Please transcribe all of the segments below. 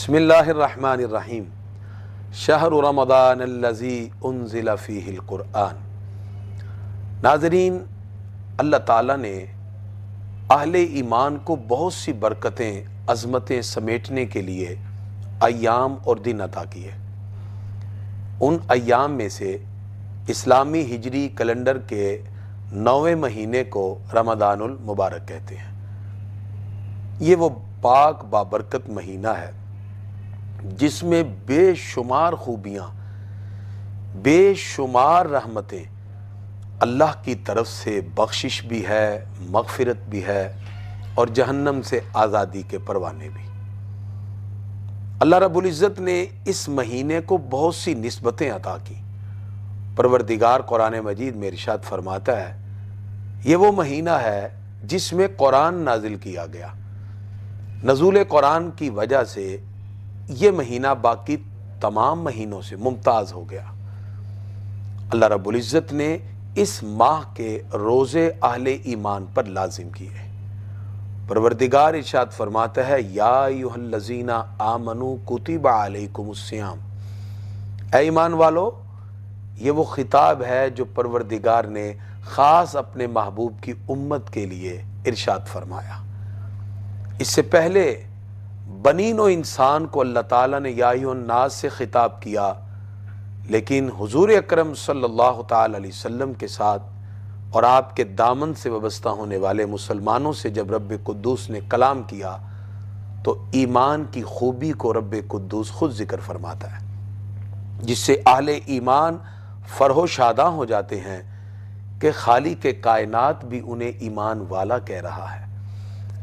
بسم اللہ الرحمن الرحیم شہر رمضان الذی انزل فیہ القرآن۔ ناظرین، اللہ تعالیٰ نے اہل ایمان کو بہت سی برکتیں، عظمتیں سمیٹنے کے لیے ایام اور دن عطا کیے۔ ان ایام میں سے اسلامی ہجری کیلنڈر کے 9ویں مہینے کو رمضان المبارک کہتے ہیں۔ یہ وہ پاک بابرکت مہینہ ہے جس میں بے شمار خوبیاں، بے شمار رحمتیں، اللہ کی طرف سے بخشش بھی ہے، مغفرت بھی ہے، اور جہنم سے آزادی کے پروانے بھی۔ اللہ رب العزت نے اس مہینے کو بہت سی نسبتیں عطا کی۔ پروردگار قرآن مجید میں ارشاد فرماتا ہے، یہ وہ مہینہ ہے جس میں قرآن نازل کیا گیا۔ نزول قرآن کی وجہ سے یہ مہینہ باقی تمام مہینوں سے ممتاز ہو گیا۔ اللہ رب العزت نے اس ماہ کے روزے اہل ایمان پر لازم کیے۔ پروردگار ارشاد فرماتا ہے، یا ایھا الذین آمنوا کتب علیکم الصیام۔ اے ایمان والو، یہ وہ خطاب ہے جو پروردگار نے خاص اپنے محبوب کی امت کے لیے ارشاد فرمایا۔ اس سے پہلے بنی نوع انسان کو اللہ تعالیٰ نے یا ایھا الناس سے خطاب کیا، لیکن حضور اکرم صلی اللہ تعالی علیہ وسلم کے ساتھ اور آپ کے دامن سے وابستہ ہونے والے مسلمانوں سے جب رب قدوس نے کلام کیا تو ایمان کی خوبی کو رب قدوس خود ذکر فرماتا ہے، جس سے اہل ایمان فرح و شاداں ہو جاتے ہیں کہ خالق کائنات بھی انہیں ایمان والا کہہ رہا ہے۔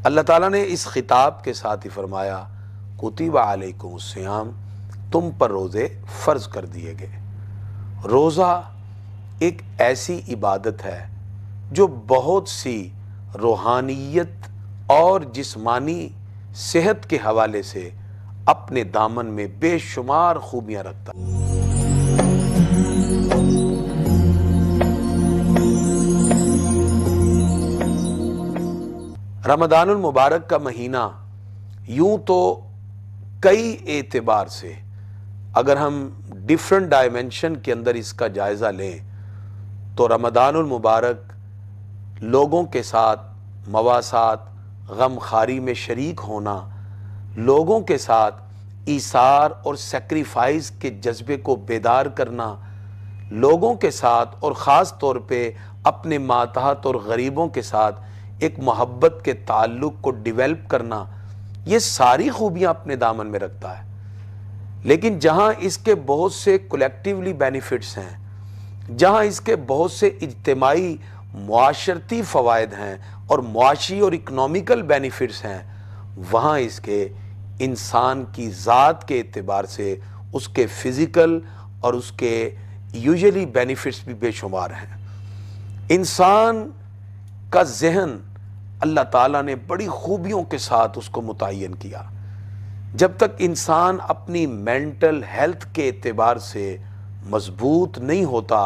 اللہ تعالیٰ نے اس خطاب کے ساتھ ہی فرمایا، کتب علیکم الصیام، تم پر روزے فرض کر دیے گئے۔ روزہ ایک ایسی عبادت ہے جو بہت سی روحانیت اور جسمانی صحت کے حوالے سے اپنے دامن میں بے شمار خوبیاں رکھتا ہے۔ رمضان المبارک کا مہینہ یوں تو کئی اعتبار سے، اگر ہم ڈیفرنٹ ڈائمنشن کے اندر اس کا جائزہ لیں تو رمضان المبارک لوگوں کے ساتھ مواسات، غم خواری میں شریک ہونا، لوگوں کے ساتھ ایثار اور سیکریفائز کے جذبے کو بیدار کرنا، لوگوں کے ساتھ اور خاص طور پہ اپنے ماتحت اور غریبوں کے ساتھ ایک محبت کے تعلق کو ڈیولپ کرنا، یہ ساری خوبیاں اپنے دامن میں رکھتا ہے۔ لیکن جہاں اس کے بہت سے کولیکٹیولی بینیفٹس ہیں، جہاں اس کے بہت سے اجتماعی معاشرتی فوائد ہیں اور معاشی اور اکنامیکل بینیفٹس ہیں، وہاں اس کے انسان کی ذات کے اعتبار سے اس کے فزیکل اور اس کے یوزلی بینیفٹس بھی بے شمار ہیں۔ انسان کا ذہن اللہ تعالیٰ نے بڑی خوبیوں کے ساتھ اس کو متعین کیا۔ جب تک انسان اپنی مینٹل ہیلتھ کے اعتبار سے مضبوط نہیں ہوتا،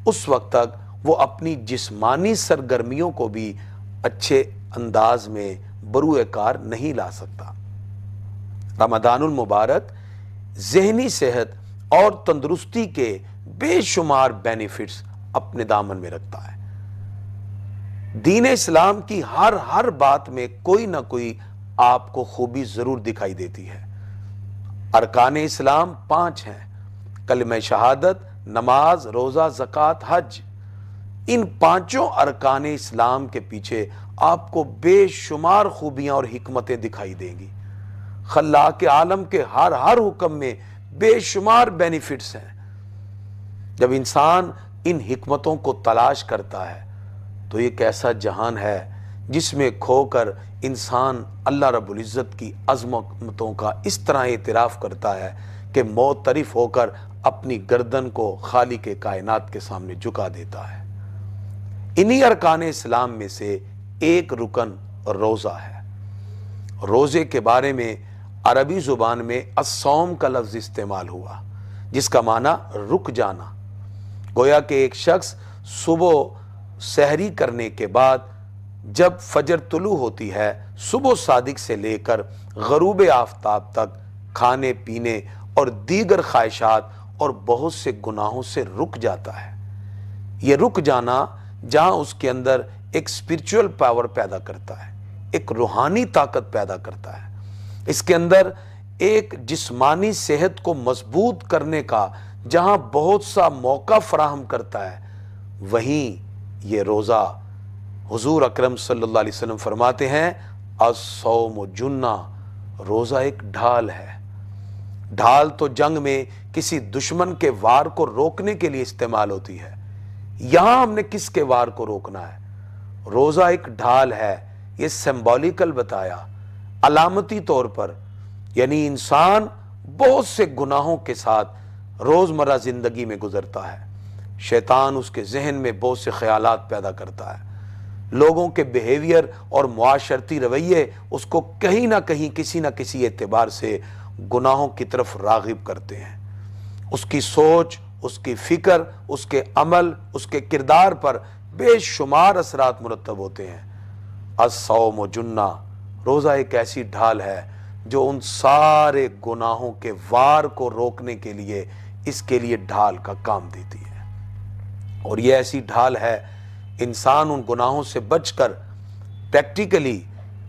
اس وقت تک وہ اپنی جسمانی سرگرمیوں کو بھی اچھے انداز میں بروئے کار نہیں لا سکتا۔ رمضان المبارک ذہنی صحت اور تندرستی کے بے شمار بینیفٹس اپنے دامن میں رکھتا ہے۔ دین اسلام کی ہر بات میں کوئی نہ کوئی آپ کو خوبی ضرور دکھائی دیتی ہے۔ ارکان اسلام 5 ہیں: کلمہ شہادت، نماز، روزہ، زکوٰۃ، حج۔ ان 5 ارکان اسلام کے پیچھے آپ کو بے شمار خوبیاں اور حکمتیں دکھائی دیں گی۔ خلاق عالم کے ہر حکم میں بے شمار بینیفٹس ہیں۔ جب انسان ان حکمتوں کو تلاش کرتا ہے تو ایک ایسا جہان ہے جس میں کھو کر انسان اللہ رب العزت کی عظمتوں کا اس طرح اعتراف کرتا ہے کہ معترف ہو کر اپنی گردن کو خالق کائنات کے سامنے جھکا دیتا ہے۔ انہی ارکان اسلام میں سے ایک رکن روزہ ہے۔ روزے کے بارے میں عربی زبان میں الصوم کا لفظ استعمال ہوا، جس کا معنی رک جانا۔ گویا کہ ایک شخص صبح سحری کرنے کے بعد جب فجر طلوع ہوتی ہے، صبح صادق سے لے کر غروب آفتاب تک کھانے پینے اور دیگر خواہشات اور بہت سے گناہوں سے رک جاتا ہے۔ یہ رک جانا جہاں اس کے اندر ایک اسپرچول پاور پیدا کرتا ہے، ایک روحانی طاقت پیدا کرتا ہے، اس کے اندر ایک جسمانی صحت کو مضبوط کرنے کا جہاں بہت سا موقع فراہم کرتا ہے، وہیں یہ روزہ حضور اکرم صلی اللہ علیہ وسلم فرماتے ہیں الصوم جنہ، روزہ ایک ڈھال ہے۔ ڈھال تو جنگ میں کسی دشمن کے وار کو روکنے کے لیے استعمال ہوتی ہے، یہاں ہم نے کس کے وار کو روکنا ہے؟ روزہ ایک ڈھال ہے، یہ سمبولیکل بتایا، علامتی طور پر، یعنی انسان بہت سے گناہوں کے ساتھ روزمرہ زندگی میں گزرتا ہے، شیطان اس کے ذہن میں بہت سے خیالات پیدا کرتا ہے، لوگوں کے بیہیویئر اور معاشرتی رویے اس کو کہیں نہ کہیں کسی نہ کسی اعتبار سے گناہوں کی طرف راغب کرتے ہیں، اس کی سوچ، اس کی فکر، اس کے عمل، اس کے کردار پر بے شمار اثرات مرتب ہوتے ہیں۔ الصوم جنہ، روزہ ایک ایسی ڈھال ہے جو ان سارے گناہوں کے وار کو روکنے کے لیے اس کے لیے ڈھال کا کام دیتی ہے، اور یہ ایسی ڈھال ہے انسان ان گناہوں سے بچ کر پریکٹیکلی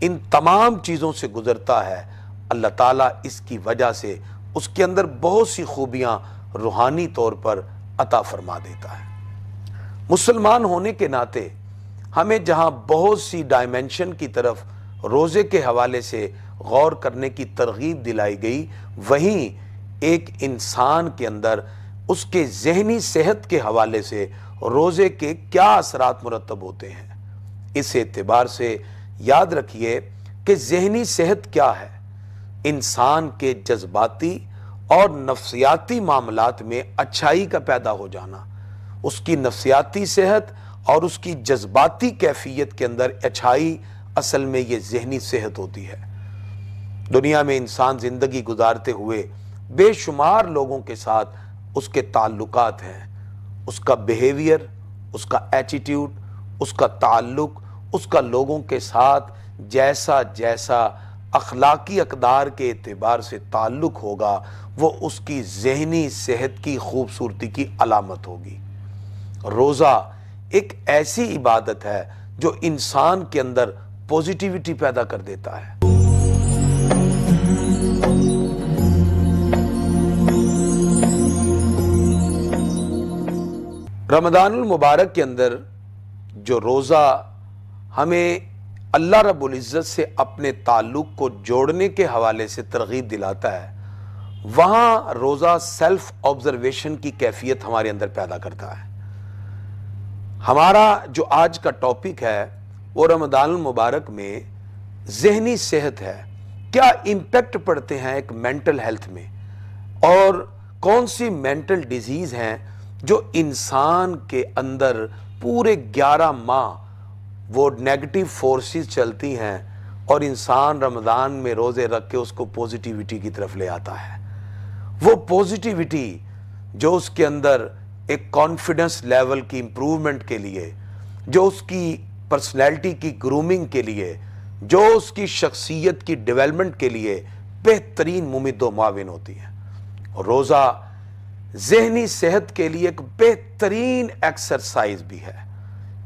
ان تمام چیزوں سے گزرتا ہے، اللہ تعالیٰ اس کی وجہ سے اس کے اندر بہت سی خوبیاں روحانی طور پر عطا فرما دیتا ہے۔ مسلمان ہونے کے ناطے ہمیں جہاں بہت سی ڈائمنشن کی طرف روزے کے حوالے سے غور کرنے کی ترغیب دلائی گئی، وہیں ایک انسان کے اندر اس کے ذہنی صحت کے حوالے سے روزے کے کیا اثرات مرتب ہوتے ہیں۔ اس اعتبار سے یاد رکھیے کہ ذہنی صحت کیا ہے؟ انسان کے جذباتی اور نفسیاتی معاملات میں اچھائی کا پیدا ہو جانا، اس کی نفسیاتی صحت اور اس کی جذباتی کیفیت کے اندر اچھائی، اصل میں یہ ذہنی صحت ہوتی ہے۔ دنیا میں انسان زندگی گزارتے ہوئے بے شمار لوگوں کے ساتھ اس کے تعلقات ہیں، اس کا بیہیویئر، اس کا ایٹیٹیوڈ، اس کا تعلق، اس کا لوگوں کے ساتھ جیسا جیسا اخلاقی اقدار کے اعتبار سے تعلق ہوگا، وہ اس کی ذہنی صحت کی خوبصورتی کی علامت ہوگی۔ روزہ ایک ایسی عبادت ہے جو انسان کے اندر پوزیٹیوٹی پیدا کر دیتا ہے۔ رمضان المبارک کے اندر جو روزہ ہمیں اللہ رب العزت سے اپنے تعلق کو جوڑنے کے حوالے سے ترغیب دلاتا ہے، وہاں روزہ سیلف آبزرویشن کی کیفیت ہمارے اندر پیدا کرتا ہے۔ ہمارا جو آج کا ٹاپک ہے وہ رمضان المبارک میں ذہنی صحت ہے، کیا امپیکٹ پڑتے ہیں ایک مینٹل ہیلتھ میں، اور کون سی مینٹل ڈیزیز ہیں جو انسان کے اندر پورے 11 ماہ وہ نیگیٹو فورسز چلتی ہیں اور انسان رمضان میں روزے رکھ کے اس کو پوزیٹیوٹی کی طرف لے آتا ہے۔ وہ پوزیٹیوٹی جو اس کے اندر ایک کانفیڈنس لیول کی امپروومنٹ کے لیے، جو اس کی پرسنالٹی کی گرومنگ کے لیے، جو اس کی شخصیت کی ڈیولپمنٹ کے لیے بہترین ممد و معاون ہوتی ہے۔ اور روزہ ذہنی صحت کے لیے ایک بہترین ایکسرسائز بھی ہے،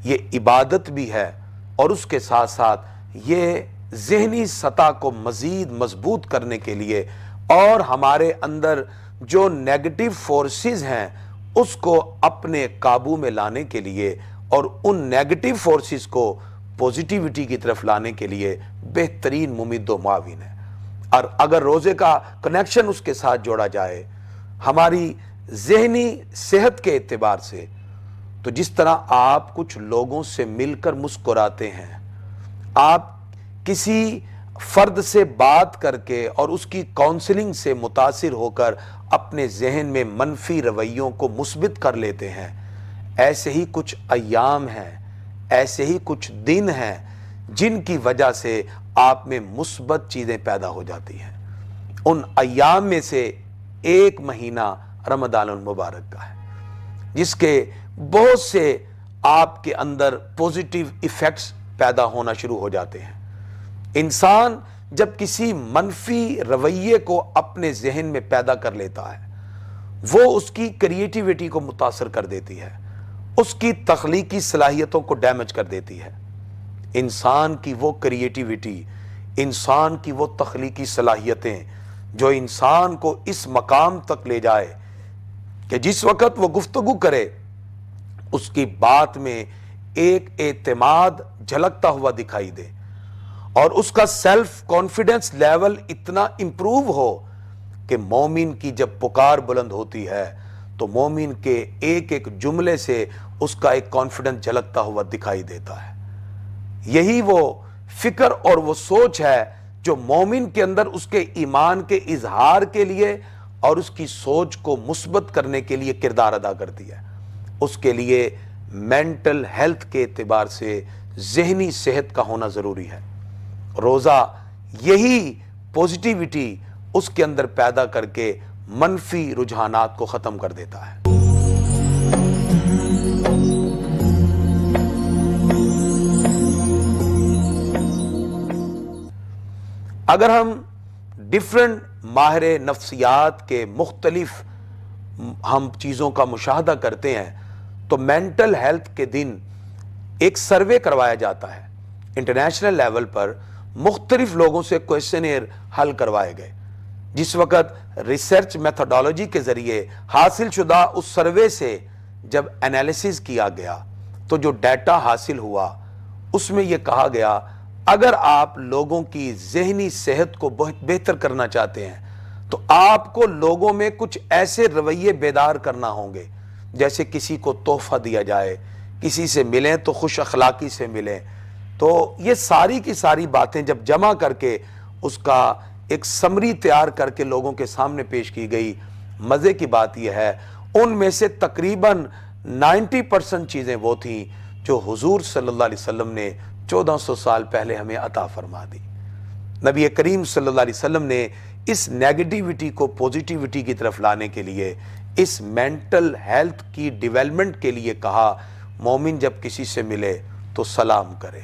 یہ عبادت بھی ہے، اور اس کے ساتھ ساتھ یہ ذہنی سطح کو مزید مضبوط کرنے کے لیے اور ہمارے اندر جو نیگیٹو فورسز ہیں اس کو اپنے قابو میں لانے کے لیے اور ان نیگیٹو فورسز کو پوزیٹیوٹی کی طرف لانے کے لیے بہترین ممد و معاون ہے۔ اور اگر روزے کا کنیکشن اس کے ساتھ جوڑا جائے ہماری ذہنی صحت کے اعتبار سے، تو جس طرح آپ کچھ لوگوں سے مل کر مسکراتے ہیں، آپ کسی فرد سے بات کر کے اور اس کی کاؤنسلنگ سے متاثر ہو کر اپنے ذہن میں منفی رویوں کو مثبت کر لیتے ہیں، ایسے ہی کچھ ایام ہیں، ایسے ہی کچھ دن ہیں جن کی وجہ سے آپ میں مثبت چیزیں پیدا ہو جاتی ہیں۔ ان ایام میں سے ایک مہینہ رمضان المبارک کا ہے، جس کے بہت سے آپ کے اندر پوزیٹیو ایفیکٹس پیدا ہونا شروع ہو جاتے ہیں۔ انسان جب کسی منفی رویے کو اپنے ذہن میں پیدا کر لیتا ہے وہ اس کی کریٹیوٹی کو متاثر کر دیتی ہے، اس کی تخلیقی صلاحیتوں کو ڈیمیج کر دیتی ہے۔ انسان کی وہ کریٹیوٹی، انسان کی وہ تخلیقی صلاحیتیں جو انسان کو اس مقام تک لے جائے کہ جس وقت وہ گفتگو کرے اس کی بات میں ایک اعتماد جھلکتا ہوا دکھائی دے، اور اس کا سیلف کانفیڈنس لیول اتنا امپروو ہو کہ مومن کی جب پکار بلند ہوتی ہے تو مومن کے ایک ایک جملے سے اس کا ایک کانفیڈنس جھلکتا ہوا دکھائی دیتا ہے۔ یہی وہ فکر اور وہ سوچ ہے جو مومن کے اندر اس کے ایمان کے اظہار کے لیے اور اس کی سوچ کو مثبت کرنے کے لیے کردار ادا کرتی ہے۔ اس کے لیے مینٹل ہیلتھ کے اعتبار سے ذہنی صحت کا ہونا ضروری ہے۔ روزہ یہی پوزیٹیوٹی اس کے اندر پیدا کر کے منفی رجحانات کو ختم کر دیتا ہے۔ اگر ہم ڈیفرنٹ ماہر نفسیات کے مختلف ہم چیزوں کا مشاہدہ کرتے ہیں تو مینٹل ہیلتھ کے دن ایک سروے کروایا جاتا ہے، انٹرنیشنل لیول پر مختلف لوگوں سے کویسچنئر حل کروائے گئے۔ جس وقت ریسرچ میتھڈالوجی کے ذریعے حاصل شدہ اس سروے سے جب انالیسز کیا گیا تو جو ڈیٹا حاصل ہوا اس میں یہ کہا گیا اگر آپ لوگوں کی ذہنی صحت کو بہتر کرنا چاہتے ہیں تو آپ کو لوگوں میں کچھ ایسے رویے بیدار کرنا ہوں گے، جیسے کسی کو تحفہ دیا جائے، کسی سے ملیں تو خوش اخلاقی سے ملیں۔ تو یہ ساری کی ساری باتیں جب جمع کر کے اس کا ایک سمری تیار کر کے لوگوں کے سامنے پیش کی گئی، مزے کی بات یہ ہے ان میں سے تقریباً 90% چیزیں وہ تھیں جو حضور صلی اللہ علیہ وسلم نے 1400 سال پہلے ہمیں عطا فرما دی۔ نبی کریم صلی اللہ علیہ وسلم نے اس نیگیٹیوٹی کو پوزیٹیوٹی کی طرف لانے کے لیے، اس مینٹل ہیلتھ کی ڈیولپمنٹ کے لیے کہا مومن جب کسی سے ملے تو سلام کرے،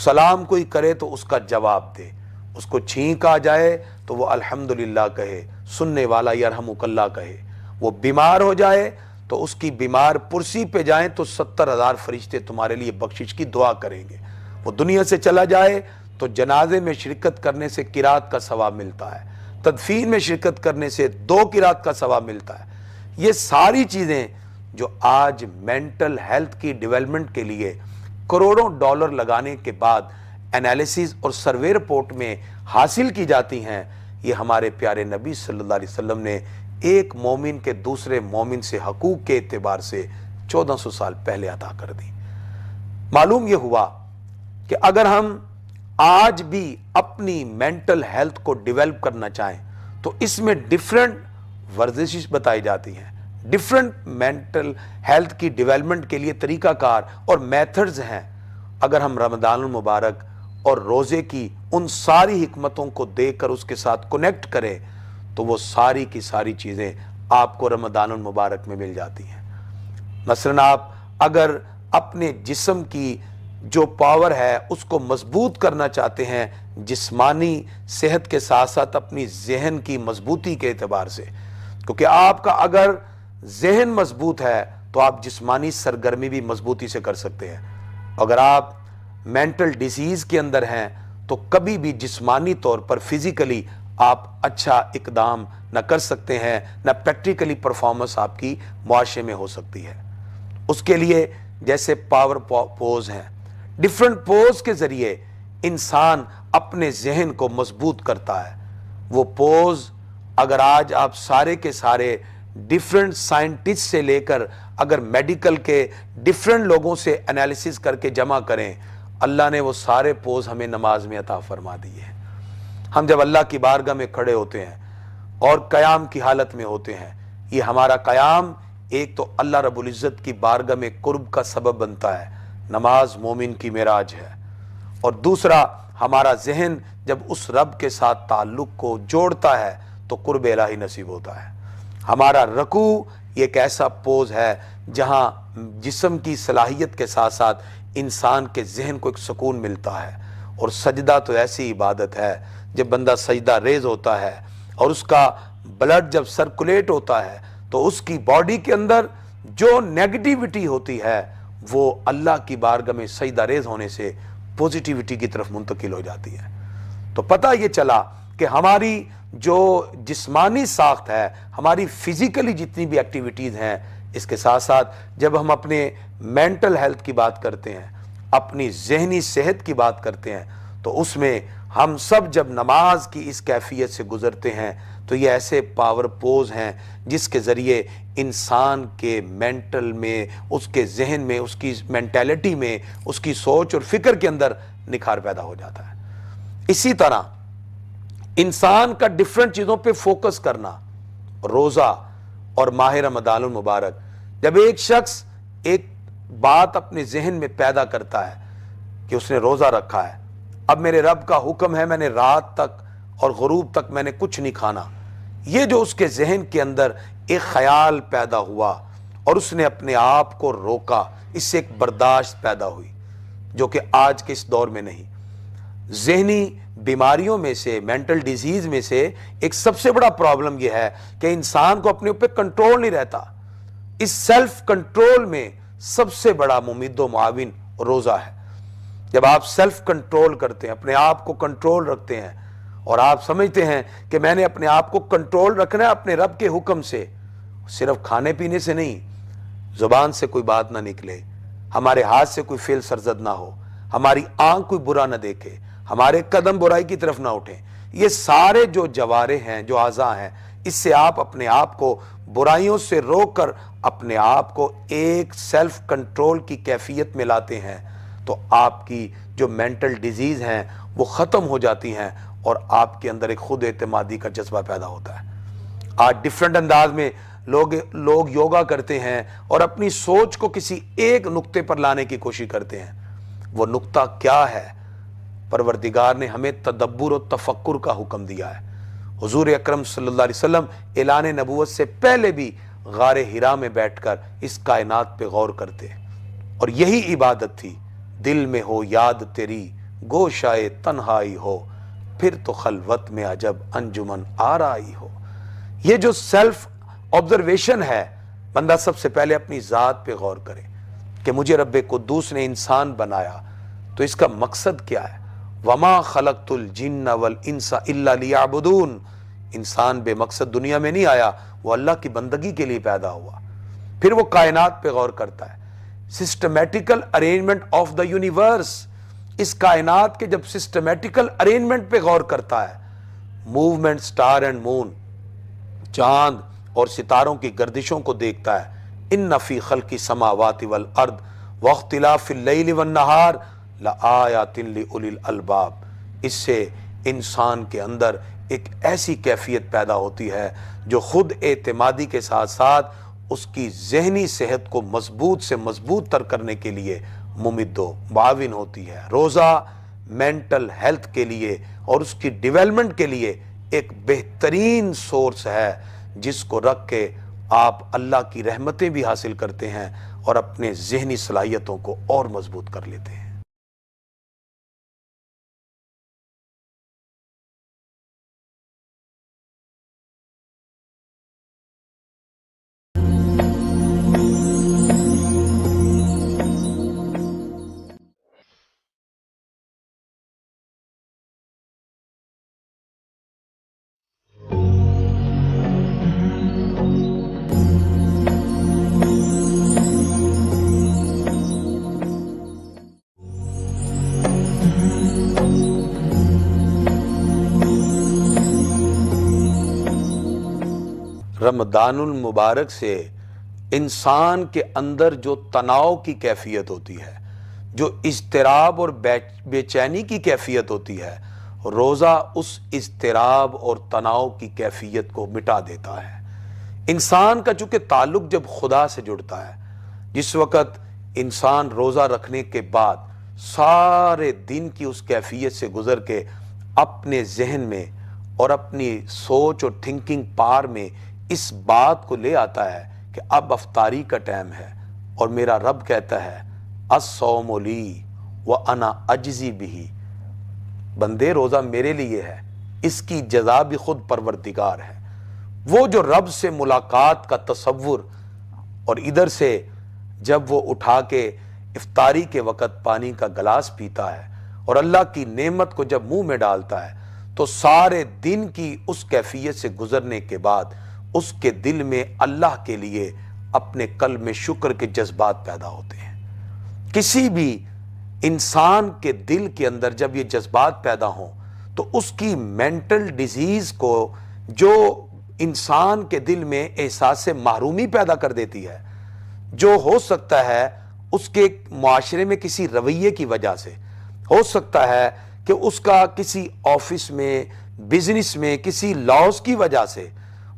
سلام کوئی کرے تو اس کا جواب دے، اس کو چھینک آ جائے تو وہ الحمدللہ کہے، سننے والا یرحمک اللہ کہے، وہ بیمار ہو جائے تو اس کی بیمار پرسی پہ جائیں تو 70,000 فرشتے تمہارے لیے بخشش کی دعا کریں گے، وہ دنیا سے چلا جائے تو جنازے میں شرکت کرنے سے قرات کا ثواب ملتا ہے، تدفین میں شرکت کرنے سے 2 قرات کا ثواب ملتا ہے۔ یہ ساری چیزیں جو آج مینٹل ہیلتھ کی ڈیولپمنٹ کے لیے کروڑوں ڈالر لگانے کے بعد انالیسز اور سروے رپورٹ میں حاصل کی جاتی ہیں، یہ ہمارے پیارے نبی صلی اللہ علیہ وسلم نے ایک مومن کے دوسرے مومن سے حقوق کے اعتبار سے 1400 سال پہلے عطا کر دی۔ معلوم یہ ہوا کہ اگر ہم آج بھی اپنی مینٹل ہیلتھ کو ڈیولپ کرنا چاہیں تو اس میں ڈیفرنٹ ورزشیں بتائی جاتی ہیں، ڈیفرنٹ مینٹل ہیلتھ کی ڈیولپمنٹ کے لیے طریقہ کار اور میتھڈز ہیں۔ اگر ہم رمضان المبارک اور روزے کی ان ساری حکمتوں کو دیکھ کر اس کے ساتھ کنیکٹ کریں تو وہ ساری کی ساری چیزیں آپ کو رمضان المبارک میں مل جاتی ہیں۔ مثلا آپ اگر اپنے جسم کی جو پاور ہے اس کو مضبوط کرنا چاہتے ہیں جسمانی صحت کے ساتھ ساتھ اپنی ذہن کی مضبوطی کے اعتبار سے، کیونکہ آپ کا اگر ذہن مضبوط ہے تو آپ جسمانی سرگرمی بھی مضبوطی سے کر سکتے ہیں۔ اگر آپ مینٹل ڈیزیز کے اندر ہیں تو کبھی بھی جسمانی طور پر فزیکلی آپ اچھا اقدام نہ کر سکتے ہیں، نہ پریکٹیکلی پرفارمنس آپ کی معاشرے میں ہو سکتی ہے۔ اس کے لیے جیسے پاور پوز ہیں، ڈیفرنٹ پوز کے ذریعے انسان اپنے ذہن کو مضبوط کرتا ہے۔ وہ پوز اگر آج آپ سارے کے سارے ڈیفرنٹ سائنٹسٹ سے لے کر اگر میڈیکل کے ڈیفرنٹ لوگوں سے انالیسز کر کے جمع کریں، اللہ نے وہ سارے پوز ہمیں نماز میں عطا فرما دیے ہیں۔ ہم جب اللہ کی بارگاہ میں کھڑے ہوتے ہیں اور قیام کی حالت میں ہوتے ہیں، یہ ہمارا قیام ایک تو اللہ رب العزت کی بارگاہ میں قرب کا سبب بنتا ہے، نماز مومن کی معراج ہے، اور دوسرا ہمارا ذہن جب اس رب کے ساتھ تعلق کو جوڑتا ہے تو قرب الہی نصیب ہوتا ہے۔ ہمارا رکوع یہ ایک ایسا پوز ہے جہاں جسم کی صلاحیت کے ساتھ ساتھ انسان کے ذہن کو ایک سکون ملتا ہے، اور سجدہ تو ایسی عبادت ہے جب بندہ سجدہ ریز ہوتا ہے اور اس کا بلڈ جب سرکولیٹ ہوتا ہے تو اس کی باڈی کے اندر جو نیگیٹیوٹی ہوتی ہے وہ اللہ کی بارگاہ میں سجدہ ریز ہونے سے پوزیٹیوٹی کی طرف منتقل ہو جاتی ہے۔ تو پتہ یہ چلا کہ ہماری جو جسمانی ساخت ہے، ہماری فزیکلی جتنی بھی ایکٹیویٹیز ہیں، اس کے ساتھ ساتھ جب ہم اپنے مینٹل ہیلتھ کی بات کرتے ہیں، اپنی ذہنی صحت کی بات کرتے ہیں، تو اس میں ہم سب جب نماز کی اس کیفیت سے گزرتے ہیں تو یہ ایسے پاور پوز ہیں جس کے ذریعے انسان کے مینٹل میں، اس کے ذہن میں، اس کی مینٹیلٹی میں، اس کی سوچ اور فکر کے اندر نکھار پیدا ہو جاتا ہے۔ اسی طرح انسان کا ڈیفرنٹ چیزوں پہ فوکس کرنا، روزہ اور ماہ رمضان المبارک، جب ایک شخص ایک بات اپنے ذہن میں پیدا کرتا ہے کہ اس نے روزہ رکھا ہے، اب میرے رب کا حکم ہے میں نے رات تک اور غروب تک میں نے کچھ نہیں کھانا، یہ جو اس کے ذہن کے اندر ایک خیال پیدا ہوا اور اس نے اپنے آپ کو روکا، اس سے ایک برداشت پیدا ہوئی جو کہ آج کے اس دور میں نہیں۔ ذہنی بیماریوں میں سے، مینٹل ڈیزیز میں سے ایک سب سے بڑا پرابلم یہ ہے کہ انسان کو اپنے اوپر کنٹرول نہیں رہتا۔ اس سیلف کنٹرول میں سب سے بڑا ممید و معاون روزہ ہے۔ جب آپ سیلف کنٹرول کرتے ہیں، اپنے آپ کو کنٹرول رکھتے ہیں اور آپ سمجھتے ہیں کہ میں نے اپنے آپ کو کنٹرول رکھنا ہے اپنے رب کے حکم سے، صرف کھانے پینے سے نہیں، زبان سے کوئی بات نہ نکلے، ہمارے ہاتھ سے کوئی فعل سرزد نہ ہو، ہماری آنکھ کوئی برا نہ دیکھے، ہمارے قدم برائی کی طرف نہ اٹھیں، یہ سارے جو جوارے ہیں، جو اعضاء ہیں، اس سے آپ اپنے آپ کو برائیوں سے روک کر اپنے آپ کو ایک سیلف کنٹرول کی کیفیت میں لاتے ہیں، تو آپ کی جو مینٹل ڈیزیز ہیں وہ ختم ہو جاتی ہیں اور آپ کے اندر ایک خود اعتمادی کا جذبہ پیدا ہوتا ہے۔ آج ڈیفرنٹ انداز میں لوگ یوگا کرتے ہیں اور اپنی سوچ کو کسی ایک نقطے پر لانے کی کوشش کرتے ہیں۔ وہ نقطہ کیا ہے؟ پروردگار نے ہمیں تدبر و تفکر کا حکم دیا ہے۔ حضور اکرم صلی اللہ علیہ وسلم اعلان نبوت سے پہلے بھی غار حرا میں بیٹھ کر اس کائنات پہ غور کرتے، اور یہی عبادت تھی۔ دل میں ہو یاد تیری، گوشائے تنہائی ہو، پھر تو خلوت میں عجب انجمن آرائی ہو۔ یہ جو سیلف آبزرویشن ہے، بندہ سب سے پہلے اپنی ذات پہ غور کرے کہ مجھے رب قدوس نے انسان بنایا تو اس کا مقصد کیا ہے؟ وما خلقت الجن والانس الا لیعبدون۔ انسان بے مقصد دنیا میں نہیں آیا، وہ اللہ کی بندگی کے لیے پیدا ہوا۔ پھر وہ کائنات پہ غور کرتا ہے، سسٹمیٹیکل ارینجمنٹ آف دا یونیورس، اس کائنات کے جب سسٹمیٹیکل ارینجمنٹ پہ غور کرتا ہے، موومنٹ سٹار اینڈ مون، چاند اور ستاروں کی گردشوں کو دیکھتا ہے، ان فی خلق السماوات والارض واختلاف اللیل والنہار لآیات لأولی الالباب، اس سے انسان کے اندر ایک ایسی کیفیت پیدا ہوتی ہے جو خود اعتمادی کے ساتھ ساتھ اس کی ذہنی صحت کو مضبوط سے مضبوط تر کرنے کے لیے ممد و معاون ہوتی ہے۔ روزہ مینٹل ہیلتھ کے لیے اور اس کی ڈیولپمنٹ کے لیے ایک بہترین سورس ہے جس کو رکھ کے آپ اللہ کی رحمتیں بھی حاصل کرتے ہیں اور اپنے ذہنی صلاحیتوں کو اور مضبوط کر لیتے ہیں۔ رمضان المبارک سے انسان کے اندر جو تناؤ کی کیفیت ہوتی ہے، جو اضطراب اور بے چینی کی کیفیت ہوتی ہے، روزہ اس اضطراب اور تناؤ کی کیفیت کو مٹا دیتا ہے۔ انسان کا چونکہ تعلق جب خدا سے جڑتا ہے، جس وقت انسان روزہ رکھنے کے بعد سارے دن کی اس کیفیت سے گزر کے اپنے ذہن میں اور اپنی سوچ اور تھنکنگ پار میں اس بات کو لے آتا ہے کہ اب افطاری کا ٹائم ہے اور میرا رب کہتا ہے الصوم لی وانا اجزی بہ، بندے روزہ میرے لیے ہے، اس کی جزا بھی خود پروردگار ہے۔ وہ جو رب سے ملاقات کا تصور، اور ادھر سے جب وہ اٹھا کے افطاری کے وقت پانی کا گلاس پیتا ہے اور اللہ کی نعمت کو جب منہ میں ڈالتا ہے تو سارے دن کی اس کیفیت سے گزرنے کے بعد اس کے دل میں اللہ کے لیے اپنے قلب میں شکر کے جذبات پیدا ہوتے ہیں۔ کسی بھی انسان کے دل کے اندر جب یہ جذبات پیدا ہوں تو اس کی مینٹل ڈیزیز کو جو انسان کے دل میں احساس محرومی پیدا کر دیتی ہے، جو ہو سکتا ہے اس کے معاشرے میں کسی رویے کی وجہ سے، ہو سکتا ہے کہ اس کا کسی آفس میں، بزنس میں کسی لاس کی وجہ سے،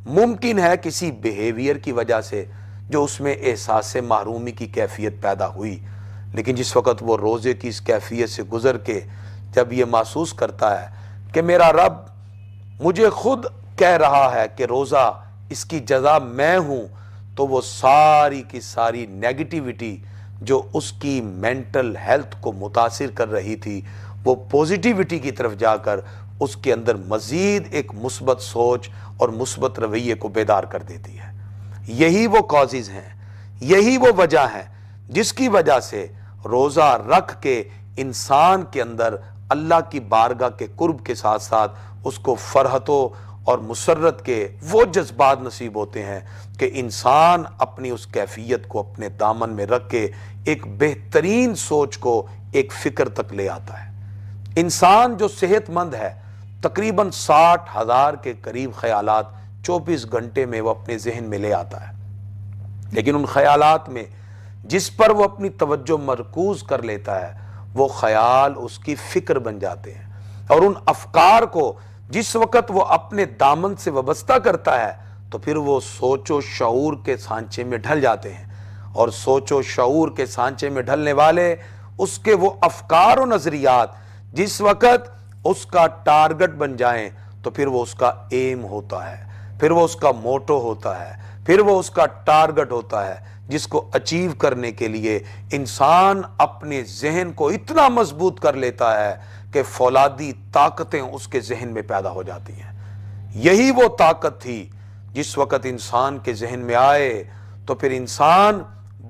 ممکن ہے کسی بیہیویئر کی وجہ سے جو اس میں احساس محرومی کی کیفیت پیدا ہوئی، لیکن جس وقت وہ روزے کی اس کیفیت سے گزر کے جب یہ محسوس کرتا ہے کہ میرا رب مجھے خود کہہ رہا ہے کہ روزہ اس کی جزا میں ہوں، تو وہ ساری کی ساری نیگیٹیوٹی جو اس کی مینٹل ہیلتھ کو متاثر کر رہی تھی، وہ پوزیٹیوٹی کی طرف جا کر اس کے اندر مزید ایک مثبت سوچ اور مثبت رویے کو بیدار کر دیتی ہے۔ یہی وہ کازز ہیں، یہی وہ وجہ ہے جس کی وجہ سے روزہ رکھ کے انسان کے اندر اللہ کی بارگاہ کے قرب کے ساتھ ساتھ اس کو فرحتوں اور مسرت کے وہ جذبات نصیب ہوتے ہیں کہ انسان اپنی اس کیفیت کو اپنے دامن میں رکھ کے ایک بہترین سوچ کو ایک فکر تک لے آتا ہے۔ انسان جو صحت مند ہے تقریباً 60,000 کے قریب خیالات 24 گھنٹے میں وہ اپنے ذہن میں لے آتا ہے، لیکن ان خیالات میں جس پر وہ اپنی توجہ مرکوز کر لیتا ہے وہ خیال اس کی فکر بن جاتے ہیں، اور ان افکار کو جس وقت وہ اپنے دامن سے وابستہ کرتا ہے تو پھر وہ سوچ و شعور کے سانچے میں ڈھل جاتے ہیں، اور سوچ و شعور کے سانچے میں ڈھلنے والے اس کے وہ افکار و نظریات جس وقت اس کا ٹارگٹ بن جائیں تو پھر وہ اس کا ایم ہوتا ہے، پھر وہ اس کا موٹو ہوتا ہے، پھر وہ اس کا ٹارگٹ ہوتا ہے جس کو اچیو کرنے کے لیے انسان اپنے ذہن کو اتنا مضبوط کر لیتا ہے کہ فولادی طاقتیں اس کے ذہن میں پیدا ہو جاتی ہیں۔ یہی وہ طاقت تھی جس وقت انسان کے ذہن میں آئے تو پھر انسان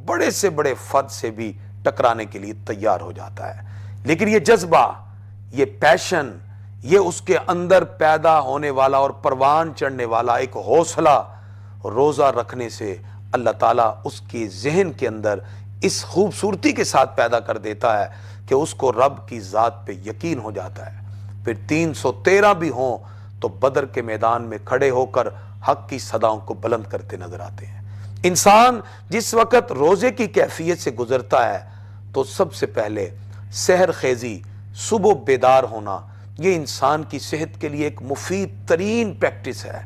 بڑے سے بڑے فرد سے بھی ٹکرانے کے لیے تیار ہو جاتا ہے۔ لیکن یہ جذبہ، یہ پیشن، یہ اس کے اندر پیدا ہونے والا اور پروان چڑھنے والا ایک حوصلہ روزہ رکھنے سے اللہ تعالیٰ اس کے ذہن کے اندر اس خوبصورتی کے ساتھ پیدا کر دیتا ہے کہ اس کو رب کی ذات پہ یقین ہو جاتا ہے۔ پھر 313 بھی ہوں تو بدر کے میدان میں کھڑے ہو کر حق کی صداؤں کو بلند کرتے نظر آتے ہیں۔ انسان جس وقت روزے کی کیفیت سے گزرتا ہے تو سب سے پہلے سحر خیزی، صبح بیدار ہونا، یہ انسان کی صحت کے لیے ایک مفید ترین پریکٹس ہے۔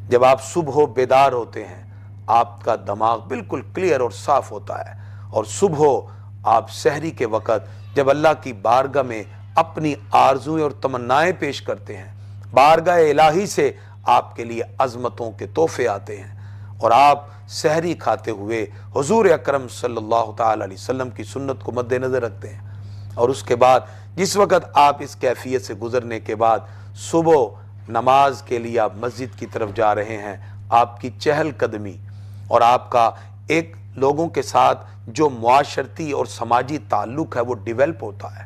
جب آپ صبح بیدار ہوتے ہیں آپ کا دماغ بالکل کلیئر اور صاف ہوتا ہے، اور صبح آپ سحری کے وقت جب اللہ کی بارگاہ میں اپنی آرزویں اور تمنائیں پیش کرتے ہیں، بارگاہ الہی سے آپ کے لیے عظمتوں کے تحفے آتے ہیں، اور آپ سحری کھاتے ہوئے حضور اکرم صلی اللہ تعالی علیہ وسلم کی سنت کو مد نظر رکھتے ہیں، اور اس کے بعد جس وقت آپ اس کیفیت سے گزرنے کے بعد صبح نماز کے لیے آپ مسجد کی طرف جا رہے ہیں، آپ کی چہل قدمی اور آپ کا ایک لوگوں کے ساتھ جو معاشرتی اور سماجی تعلق ہے وہ ڈیولپ ہوتا ہے،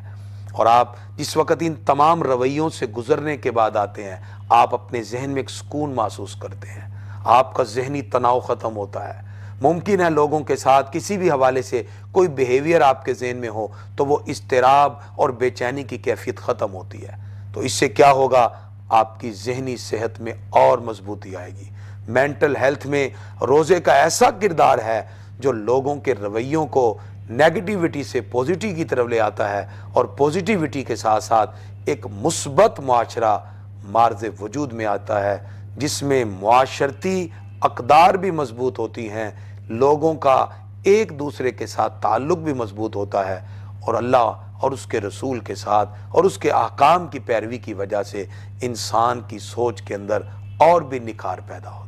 اور آپ جس وقت ان تمام رویوں سے گزرنے کے بعد آتے ہیں آپ اپنے ذہن میں ایک سکون محسوس کرتے ہیں، آپ کا ذہنی تناؤ ختم ہوتا ہے۔ ممکن ہے لوگوں کے ساتھ کسی بھی حوالے سے کوئی بیہیویئر آپ کے ذہن میں ہو تو وہ اضطراب اور بے چینی کی کیفیت ختم ہوتی ہے، تو اس سے کیا ہوگا؟ آپ کی ذہنی صحت میں اور مضبوطی آئے گی۔ مینٹل ہیلتھ میں روزے کا ایسا کردار ہے جو لوگوں کے رویوں کو نیگیٹیوٹی سے پوزیٹی کی طرف لے آتا ہے، اور پوزیٹیوٹی کے ساتھ ساتھ ایک مثبت معاشرہ مارز وجود میں آتا ہے جس میں معاشرتی اقدار بھی مضبوط ہوتی ہیں، لوگوں کا ایک دوسرے کے ساتھ تعلق بھی مضبوط ہوتا ہے، اور اللہ اور اس کے رسول کے ساتھ اور اس کے احکام کی پیروی کی وجہ سے انسان کی سوچ کے اندر اور بھی نکھار پیدا ہوتا ہے۔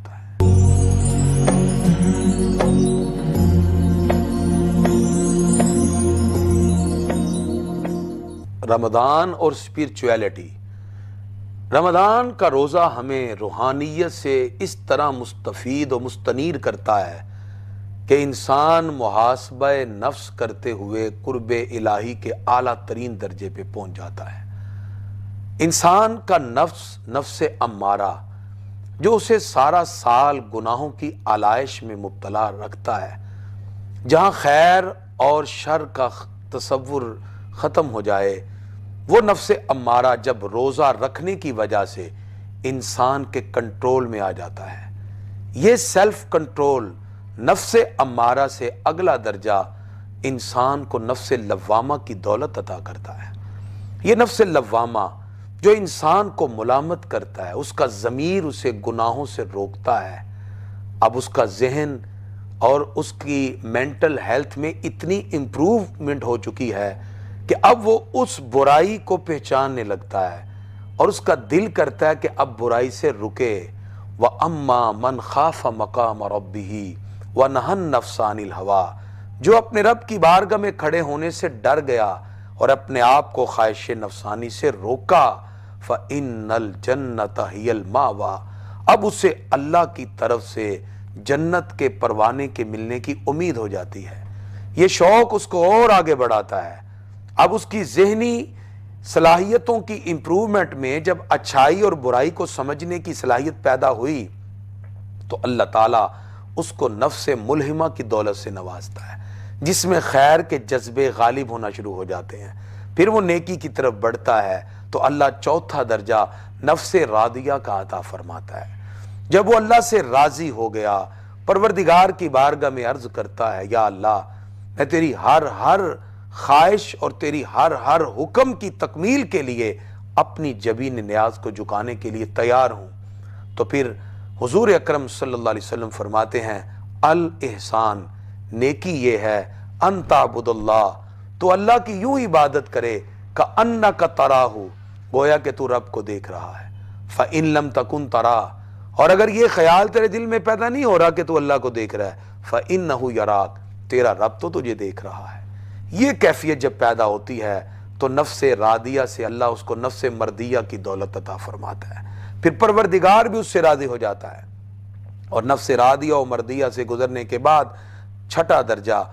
رمضان اور اسپرچویلٹی۔ رمضان کا روزہ ہمیں روحانیت سے اس طرح مستفید و مستنیر کرتا ہے کہ انسان محاسبہ نفس کرتے ہوئے قرب الہی کے اعلیٰ ترین درجے پہ پہنچ جاتا ہے۔ انسان کا نفس امارہ جو اسے سارا سال گناہوں کی آلائش میں مبتلا رکھتا ہے، جہاں خیر اور شر کا تصور ختم ہو جائے، وہ نفس امارہ جب روزہ رکھنے کی وجہ سے انسان کے کنٹرول میں آ جاتا ہے۔ یہ سیلف کنٹرول نفس امارہ سے اگلا درجہ انسان کو نفس لوامہ کی دولت عطا کرتا ہے۔ یہ نفس لوامہ جو انسان کو ملامت کرتا ہے، اس کا ضمیر اسے گناہوں سے روکتا ہے۔ اب اس کا ذہن اور اس کی مینٹل ہیلتھ میں اتنی امپروومنٹ ہو چکی ہے کہ اب وہ اس برائی کو پہچاننے لگتا ہے اور اس کا دل کرتا ہے کہ اب برائی سے رکے۔ وَأَمَّا مَنْ خَافَ مَقَامَ رَبِّهِ وَنَهَى النَّفْسَ عَنِ الْهَوَىٰ، جو اپنے رب کی بارگاہ میں کھڑے ہونے سے ڈر گیا اور اپنے آپ کو خواہش نفسانی سے روکا، فَإِنَّ الْجَنَّةَ هِيَ الْمَأْوَىٰ، اب اسے اللہ کی طرف سے جنت کے پروانے کے ملنے کی امید ہو جاتی ہے۔ یہ شوق اس کو اور آگے بڑھاتا ہے۔ اب اس کی ذہنی صلاحیتوں کی امپروومنٹ میں جب اچھائی اور برائی کو سمجھنے کی صلاحیت پیدا ہوئی تو اللہ تعالیٰ اس کو نفس ملہمہ کی دولت سے نوازتا ہے، جس میں خیر کے جذبے غالب ہونا شروع ہو جاتے ہیں۔ پھر وہ نیکی کی طرف بڑھتا ہے تو اللہ چوتھا درجہ نفس راضیہ کا عطا فرماتا ہے۔ جب وہ اللہ سے راضی ہو گیا، پروردگار کی بارگاہ میں عرض کرتا ہے، یا اللہ، میں تیری ہر خواہش اور تیری ہر حکم کی تکمیل کے لیے اپنی جبین نیاز کو جھکانے کے لیے تیار ہوں۔ تو پھر حضور اکرم صلی اللہ علیہ وسلم فرماتے ہیں، الاحسان، نیکی یہ ہے، ان تعبد اللہ، تو اللہ کی یوں عبادت کرے کأنک تراہ، گویا کہ تو رب کو دیکھ رہا ہے۔ فإن لم تکن تراہ، اور اگر یہ خیال تیرے دل میں پیدا نہیں ہو رہا کہ تو اللہ کو دیکھ رہا ہے، فإنہ یراک، تیرا رب تو تجھے دیکھ رہا ہے۔ یہ کیفیت جب پیدا ہوتی ہے تو نفس راضیہ سے اللہ اس کو نفس مردیہ کی دولت عطا فرماتا ہے، پھر پروردگار بھی اس سے راضی ہو جاتا ہے، اور نفس راضیہ و مردیہ سے گزرنے کے بعد چھٹا درجہ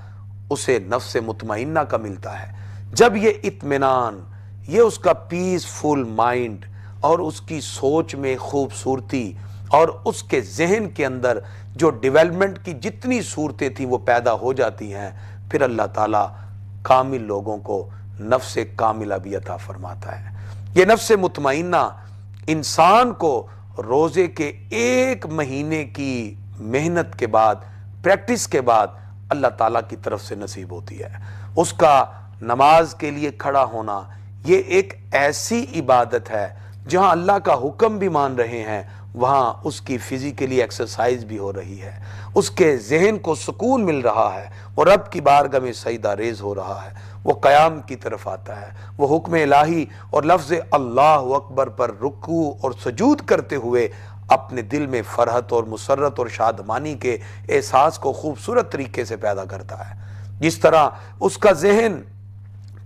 اسے نفس مطمئنہ کا ملتا ہے۔ جب یہ اطمینان، یہ اس کا پیس فل مائنڈ اور اس کی سوچ میں خوبصورتی اور اس کے ذہن کے اندر جو ڈیولپمنٹ کی جتنی صورتیں تھیں وہ پیدا ہو جاتی ہیں، پھر اللہ تعالیٰ کامل لوگوں کو نفس کاملہ بھی عطا فرماتا ہے۔ یہ نفس مطمئنہ انسان کو روزے کے 1 مہینے کی محنت کے بعد، پریکٹس کے بعد اللہ تعالیٰ کی طرف سے نصیب ہوتی ہے۔ اس کا نماز کے لیے کھڑا ہونا یہ ایک ایسی عبادت ہے جہاں اللہ کا حکم بھی مان رہے ہیں، وہاں اس کی فزیکلی ایکسرسائز بھی ہو رہی ہے، اس کے ذہن کو سکون مل رہا ہے، وہ رب کی بارگاہ میں سجدہ ریز ہو رہا ہے، وہ قیام کی طرف آتا ہے، وہ حکم الہی اور لفظ اللہ اکبر پر رکوع اور سجود کرتے ہوئے اپنے دل میں فرحت اور مسرت اور شادمانی کے احساس کو خوبصورت طریقے سے پیدا کرتا ہے۔ جس طرح اس کا ذہن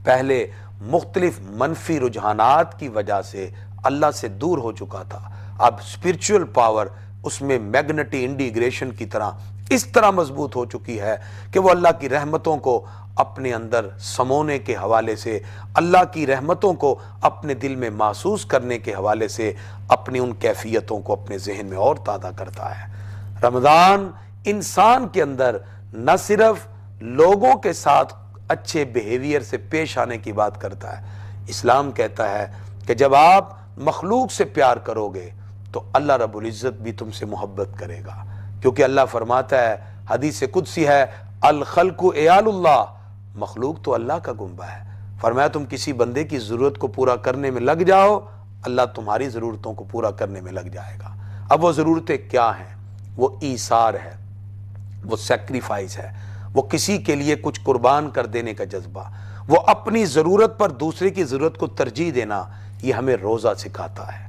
پہلے مختلف منفی رجحانات کی وجہ سے اللہ سے دور ہو چکا تھا، اب اسپرچول پاور اس میں میگنیٹی انٹیگریشن کی طرح اس طرح مضبوط ہو چکی ہے کہ وہ اللہ کی رحمتوں کو اپنے اندر سمونے کے حوالے سے، اللہ کی رحمتوں کو اپنے دل میں محسوس کرنے کے حوالے سے اپنی ان کیفیتوں کو اپنے ذہن میں اور تازہ کرتا ہے۔ رمضان انسان کے اندر نہ صرف لوگوں کے ساتھ اچھے بیہیویئر سے پیش آنے کی بات کرتا ہے، اسلام کہتا ہے کہ جب آپ مخلوق سے پیار کرو گے تو اللہ رب العزت بھی تم سے محبت کرے گا، کیونکہ اللہ فرماتا ہے، حدیث قدسی ہے، الخلق عیال اللہ، مخلوق تو اللہ کا گنبہ ہے۔ فرمایا تم کسی بندے کی ضرورت کو پورا کرنے میں لگ جاؤ، اللہ تمہاری ضرورتوں کو پورا کرنے میں لگ جائے گا۔ اب وہ ضرورتیں کیا ہیں؟ وہ ایثار ہے، وہ سیکریفائس ہے، وہ کسی کے لیے کچھ قربان کر دینے کا جذبہ، وہ اپنی ضرورت پر دوسرے کی ضرورت کو ترجیح دینا۔ یہ ہمیں روزہ سکھاتا ہے،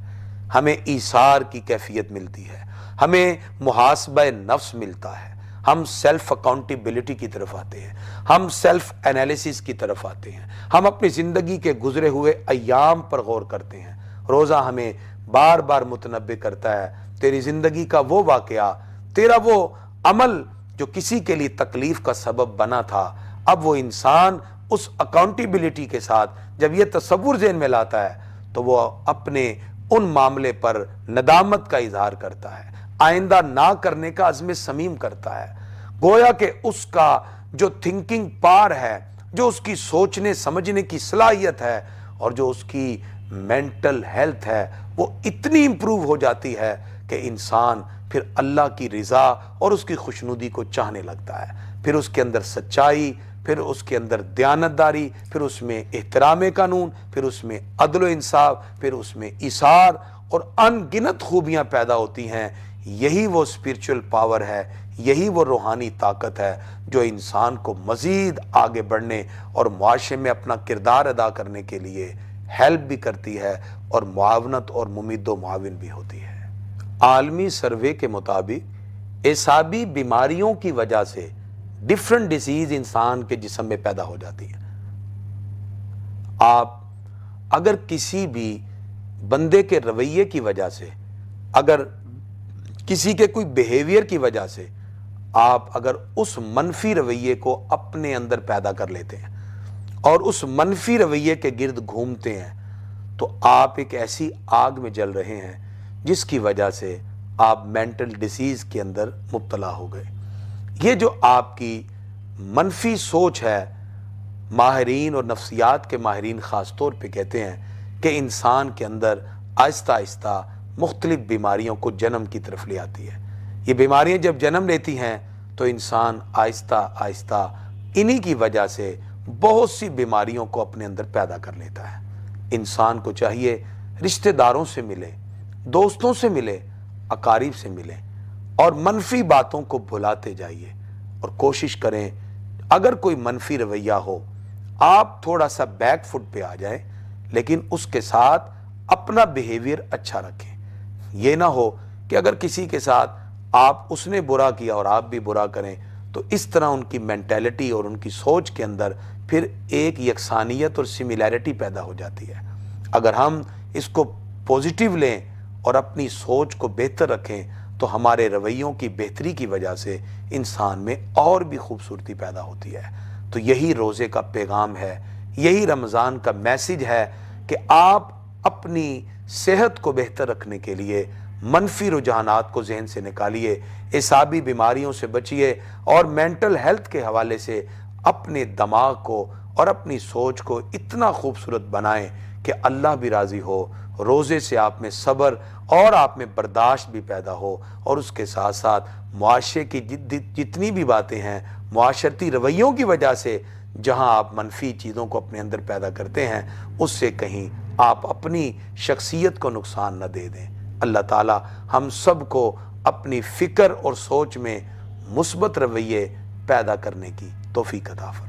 ہمیں ایثار کی کیفیت ملتی ہے، ہمیں محاسبہ نفس ملتا ہے، ہم سیلف اکاؤنٹیبلٹی کی طرف آتے ہیں، ہم سیلف انالیسس کی طرف آتے ہیں، ہم اپنی زندگی کے گزرے ہوئے ایام پر غور کرتے ہیں۔ روزہ ہمیں بار بار متنبہ کرتا ہے تیری زندگی کا وہ واقعہ، تیرا وہ عمل جو کسی کے لیے تکلیف کا سبب بنا تھا، اب وہ انسان اس اکاؤنٹیبلٹی کے ساتھ جب یہ تصور ذہن میں لاتا ہے تو وہ اپنے ان معاملے پر ندامت کا اظہار کرتا ہے، آئندہ نہ کرنے کا عزم صمیم کرتا ہے۔ گویا کہ اس کا جو تھنکنگ پار ہے، جو اس کی سوچنے سمجھنے کی صلاحیت ہے اور جو اس کی مینٹل ہیلتھ ہے، وہ اتنی امپروو ہو جاتی ہے کہ انسان پھر اللہ کی رضا اور اس کی خوشنودی کو چاہنے لگتا ہے۔ پھر اس کے اندر سچائی، پھر اس کے اندر دیانتداری، پھر اس میں احترام قانون، پھر اس میں عدل و انصاف، پھر اس میں ایثار اور ان گنت خوبیاں پیدا ہوتی ہیں۔ یہی وہ اسپرچول پاور ہے، یہی وہ روحانی طاقت ہے جو انسان کو مزید آگے بڑھنے اور معاشرے میں اپنا کردار ادا کرنے کے لیے ہیلپ بھی کرتی ہے اور معاونت اور ممید و معاون بھی ہوتی ہے۔ عالمی سروے کے مطابق اعصابی بیماریوں کی وجہ سے ڈیفرنٹ ڈیزیز انسان کے جسم میں پیدا ہو جاتی ہیں۔ آپ اگر کسی بھی بندے کے رویے کی وجہ سے، اگر کسی کے کوئی بیہیویئر کی وجہ سے آپ اگر اس منفی رویے کو اپنے اندر پیدا کر لیتے ہیں اور اس منفی رویے کے گرد گھومتے ہیں تو آپ ایک ایسی آگ میں جل رہے ہیں جس کی وجہ سے آپ مینٹل ڈیزیز کے اندر مبتلا ہو گئے۔ یہ جو آپ کی منفی سوچ ہے، ماہرین اور نفسیات کے ماہرین خاص طور پہ کہتے ہیں کہ انسان کے اندر آہستہ آہستہ مختلف بیماریوں کو جنم کی طرف لے آتی ہے۔ یہ بیماریاں جب جنم لیتی ہیں تو انسان آہستہ آہستہ انہی کی وجہ سے بہت سی بیماریوں کو اپنے اندر پیدا کر لیتا ہے۔ انسان کو چاہیے رشتہ داروں سے ملے، دوستوں سے ملے، اقارب سے ملے اور منفی باتوں کو بھلاتے جائیے اور کوشش کریں اگر کوئی منفی رویہ ہو آپ تھوڑا سا بیک فٹ پہ آ جائیں، لیکن اس کے ساتھ اپنا بیہیویئر اچھا رکھیں۔ یہ نہ ہو کہ اگر کسی کے ساتھ اس نے برا کیا اور آپ بھی برا کریں تو اس طرح ان کی مینٹیلٹی اور ان کی سوچ کے اندر پھر ایک یکسانیت اور سملیرٹی پیدا ہو جاتی ہے۔ اگر ہم اس کو پوزیٹیو لیں اور اپنی سوچ کو بہتر رکھیں تو ہمارے رویوں کی بہتری کی وجہ سے انسان میں اور بھی خوبصورتی پیدا ہوتی ہے۔ تو یہی روزے کا پیغام ہے، یہی رمضان کا میسج ہے کہ آپ اپنی صحت کو بہتر رکھنے کے لیے منفی رجحانات کو ذہن سے نکالیے، اعصابی بیماریوں سے بچیے اور مینٹل ہیلتھ کے حوالے سے اپنے دماغ کو اور اپنی سوچ کو اتنا خوبصورت بنائیں کہ اللہ بھی راضی ہو، روزے سے آپ میں صبر اور آپ میں برداشت بھی پیدا ہو اور اس کے ساتھ ساتھ معاشرے کی جتنی بھی باتیں ہیں، معاشرتی رویوں کی وجہ سے جہاں آپ منفی چیزوں کو اپنے اندر پیدا کرتے ہیں اس سے کہیں آپ اپنی شخصیت کو نقصان نہ دے دیں۔ اللہ تعالی ہم سب کو اپنی فکر اور سوچ میں مثبت رویے پیدا کرنے کی توفیق عطا فرمائے۔